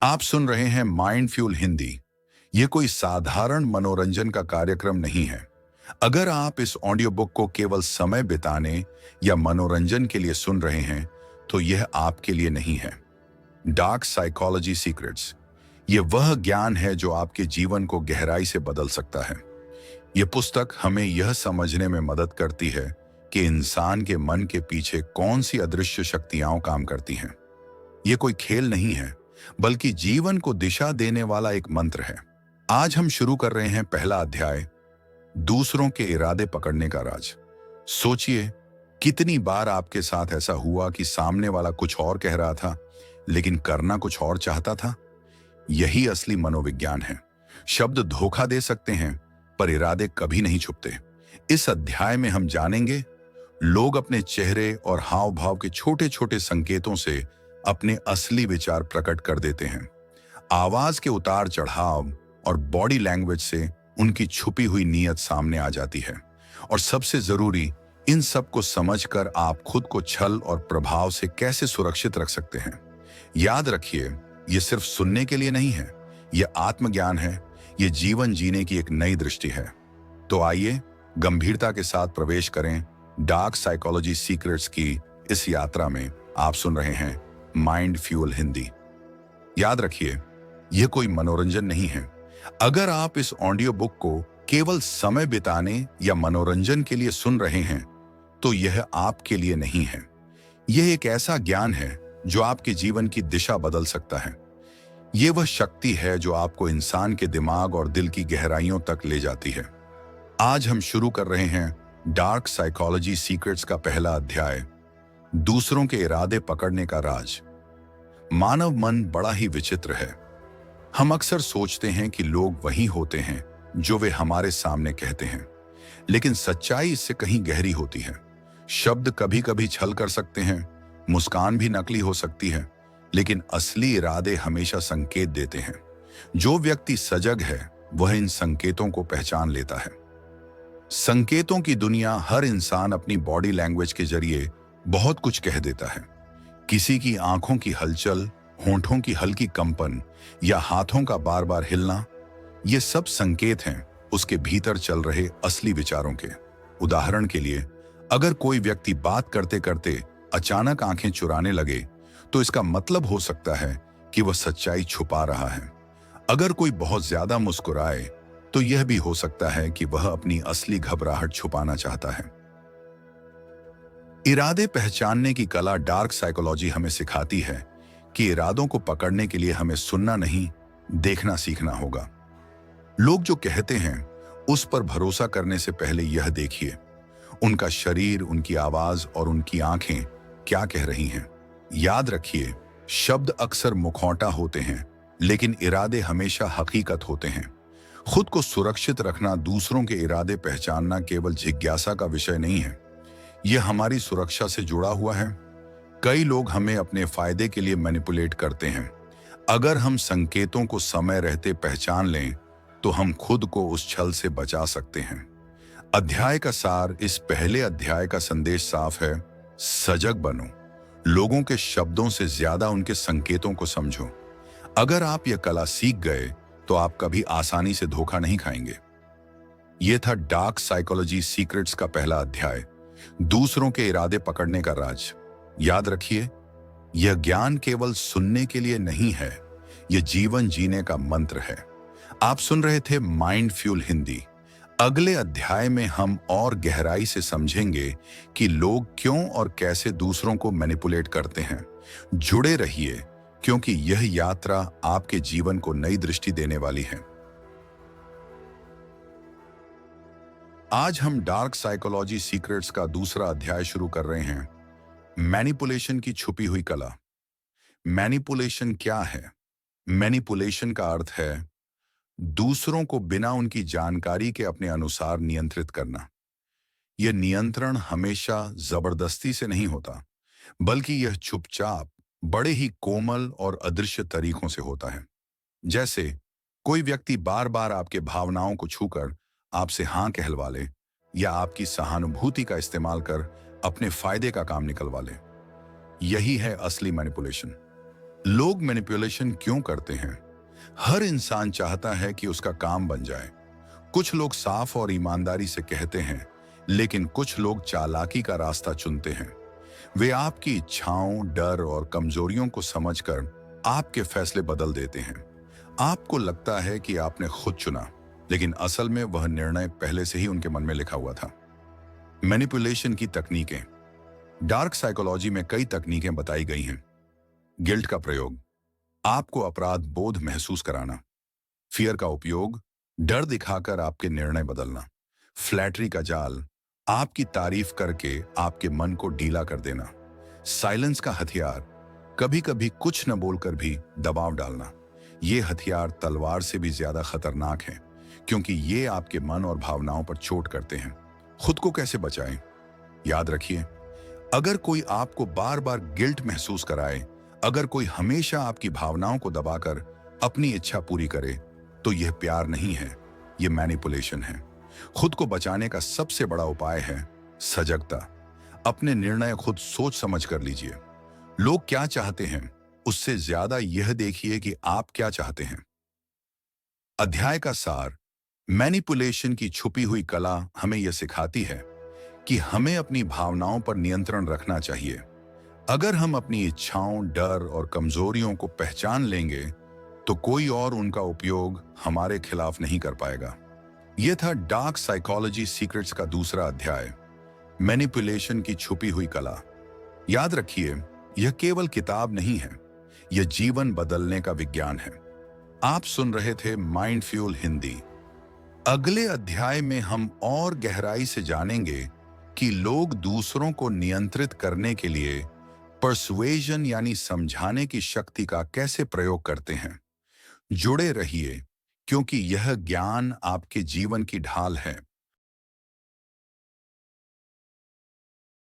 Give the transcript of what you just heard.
आप सुन रहे हैं माइंड फ्यूल हिंदी। ये कोई साधारण मनोरंजन का कार्यक्रम नहीं है। अगर आप इस ऑडियो बुक को केवल समय बिताने या मनोरंजन के लिए सुन रहे हैं, तो यह आपके लिए नहीं है। डार्क साइकोलॉजी सीक्रेट्स, ये वह ज्ञान है जो आपके जीवन को गहराई से बदल सकता है। यह पुस्तक हमें यह समझने में मदद करती है कि इंसान के मन के पीछे कौन सी अदृश्य शक्तियां काम करती हैं। ये कोई खेल नहीं है, बल्कि जीवन को दिशा देने वाला एक मंत्र है। आज हम शुरू कर रहे हैं पहला अध्याय, दूसरों के इरादे पकड़ने का राज। सोचिए, कितनी बार आपके साथ ऐसा हुआ कि सामने वाला कुछ और कह रहा था, लेकिन करना कुछ और चाहता था। यही असली मनोविज्ञान है। शब्द धोखा दे सकते हैं, पर इरादे कभी नहीं छुपते। इस अध्याय में हम जानेंगे, लोग अपने चेहरे और हाव भाव के छोटे छोटे संकेतों से अपने असली विचार प्रकट कर देते हैं। आवाज के उतार चढ़ाव और बॉडी लैंग्वेज से उनकी छुपी हुई नीयत सामने आ जाती है। और सबसे जरूरी, इन सब को समझकर आप खुद को छल और प्रभाव से कैसे सुरक्षित रख सकते हैं। याद रखिए, ये सिर्फ सुनने के लिए नहीं है, ये आत्मज्ञान है, ये जीवन जीने की एक नई दृष्टि है। तो आइए गंभीरता के साथ प्रवेश करें डार्क साइकोलॉजी सीक्रेट्स की इस यात्रा में। आप सुन रहे हैं माइंड फ्यूल हिंदी। याद रखिए, यह कोई मनोरंजन नहीं है। अगर आप इस ऑडियो बुक को केवल समय बिताने या मनोरंजन के लिए सुन रहे हैं, तो यह आपके लिए नहीं है। यह एक ऐसा ज्ञान है जो आपके जीवन की दिशा बदल सकता है। यह वह शक्ति है जो आपको इंसान के दिमाग और दिल की गहराइयों तक ले जाती है। आज हम शुरू कर रहे हैं डार्क साइकोलॉजी सीक्रेट्स का पहला अध्याय, दूसरों के इरादे पकड़ने का राज। मानव मन बड़ा ही विचित्र है। हम अक्सर सोचते हैं कि लोग वही होते हैं जो वे हमारे सामने कहते हैं, लेकिन सच्चाई इससे कहीं गहरी होती है। शब्द कभी कभी छल कर सकते हैं, मुस्कान भी नकली हो सकती है, लेकिन असली इरादे हमेशा संकेत देते हैं। जो व्यक्ति सजग है, वह इन संकेतों को पहचान लेता है। संकेतों की दुनिया, हर इंसान अपनी बॉडी लैंग्वेज के जरिए बहुत कुछ कह देता है। किसी की आंखों की हलचल, होंठों की हल्की कंपन या हाथों का बार बार हिलना, ये सब संकेत हैं उसके भीतर चल रहे असली विचारों के। उदाहरण के लिए, अगर कोई व्यक्ति बात करते करते अचानक आंखें चुराने लगे, तो इसका मतलब हो सकता है कि वह सच्चाई छुपा रहा है। अगर कोई बहुत ज्यादा मुस्कुराए, तो यह भी हो सकता है कि वह अपनी असली घबराहट छुपाना चाहता है। इरादे पहचानने की कला डार्क साइकोलॉजी हमें सिखाती है कि इरादों को पकड़ने के लिए हमें सुनना नहीं, देखना सीखना होगा। लोग जो कहते हैं, उस पर भरोसा करने से पहले यह देखिए, उनका शरीर, उनकी आवाज और उनकी आंखें क्या कह रही हैं। याद रखिए, शब्द अक्सर मुखौटा होते हैं, लेकिन इरादे हमेशा हकीकत होते हैं। खुद को सुरक्षित रखना, दूसरों के इरादे पहचानना केवल जिज्ञासा का विषय नहीं है, यह हमारी सुरक्षा से जुड़ा हुआ है। कई लोग हमें अपने फायदे के लिए मैनिपुलेट करते हैं। अगर हम संकेतों को समय रहते पहचान लें, तो हम खुद को उस छल से बचा सकते हैं। अध्याय का सार, इस पहले अध्याय का संदेश साफ है: सजग बनो, लोगों के शब्दों से ज्यादा उनके संकेतों को समझो। अगर आप यह कला सीख गए, तो आप कभी आसानी से धोखा नहीं खाएंगे। यह था डार्क साइकोलॉजी सीक्रेट्स का पहला अध्याय, दूसरों के इरादे पकड़ने का राज। याद रखिए, यह ज्ञान केवल सुनने के लिए नहीं है, यह जीवन जीने का मंत्र है। आप सुन रहे थे माइंड फ्यूल हिंदी। अगले अध्याय में हम और गहराई से समझेंगे कि लोग क्यों और कैसे दूसरों को मैनिपुलेट करते हैं। जुड़े रहिए, क्योंकि यह यात्रा आपके जीवन को नई दृष्टि देने वाली है। आज हम डार्क साइकोलॉजी सीक्रेट्स का दूसरा अध्याय शुरू कर रहे हैं, मैनिपुलेशन की छुपी हुई कला। मैनिपुलेशन क्या है? मैनिपुलेशन का अर्थ है दूसरों को बिना उनकी जानकारी के अपने अनुसार नियंत्रित करना। यह नियंत्रण हमेशा जबरदस्ती से नहीं होता, बल्कि यह चुपचाप, बड़े ही कोमल और अदृश्य तरीकों से होता है। जैसे कोई व्यक्ति बार बार आपके भावनाओं को छूकर आपसे हाँ कहलवा ले, या आपकी सहानुभूति का इस्तेमाल कर अपने फायदे का काम निकलवा ले। यही है असली मैनिपुलेशन। लोग मैनिपुलेशन क्यों करते हैं? हर इंसान चाहता है कि उसका काम बन जाए। कुछ लोग साफ और ईमानदारी से कहते हैं, लेकिन कुछ लोग चालाकी का रास्ता चुनते हैं। वे आपकी इच्छाओं, डर और कमजोरियों को समझकर आपके फैसले बदल देते हैं। आपको लगता है कि आपने खुद चुना, लेकिन असल में वह निर्णय पहले से ही उनके मन में लिखा हुआ था। मैनिपुलेशन की तकनीकें। डार्क साइकोलॉजी में कई तकनीकें बताई गई हैं। गिल्ट का प्रयोग, आपको अपराध बोध महसूस कराना। फियर का उपयोग, डर दिखाकर आपके निर्णय बदलना। फ्लैटरी का जाल, आपकी तारीफ करके आपके मन को ढीला कर देना। साइलेंस का हथियार, कभी कभी कुछ न बोलकर भी दबाव डालना। ये हथियार तलवार से भी ज्यादा खतरनाक हैं, क्योंकि ये आपके मन और भावनाओं पर चोट करते हैं। खुद को कैसे बचाएं? याद रखिए, अगर कोई आपको बार बार गिल्ट महसूस कराए, अगर कोई हमेशा आपकी भावनाओं को दबाकर अपनी इच्छा पूरी करे, तो यह प्यार नहीं है, यह मैनिपुलेशन है। खुद को बचाने का सबसे बड़ा उपाय है सजगता। अपने निर्णय खुद सोच समझ कर लीजिए। लोग क्या चाहते हैं, उससे ज्यादा यह देखिए कि आप क्या चाहते हैं। अध्याय का सार। मैनिपुलेशन की छुपी हुई कला हमें यह सिखाती है कि हमें अपनी भावनाओं पर नियंत्रण रखना चाहिए। अगर हम अपनी इच्छाओं, डर और कमजोरियों को पहचान लेंगे, तो कोई और उनका उपयोग हमारे खिलाफ नहीं कर पाएगा। यह था डार्क साइकोलॉजी सीक्रेट्स का दूसरा अध्याय, मैनिपुलेशन की छुपी हुई कला। याद रखिए, यह केवल किताब नहीं है, यह जीवन बदलने का विज्ञान है। आप सुन रहे थे माइंड फ्यूल हिंदी। अगले अध्याय में हम और गहराई से जानेंगे कि लोग दूसरों को नियंत्रित करने के लिए पर्सुएजन यानी समझाने की शक्ति का कैसे प्रयोग करते हैं। जुड़े रहिए, क्योंकि यह ज्ञान आपके जीवन की ढाल है।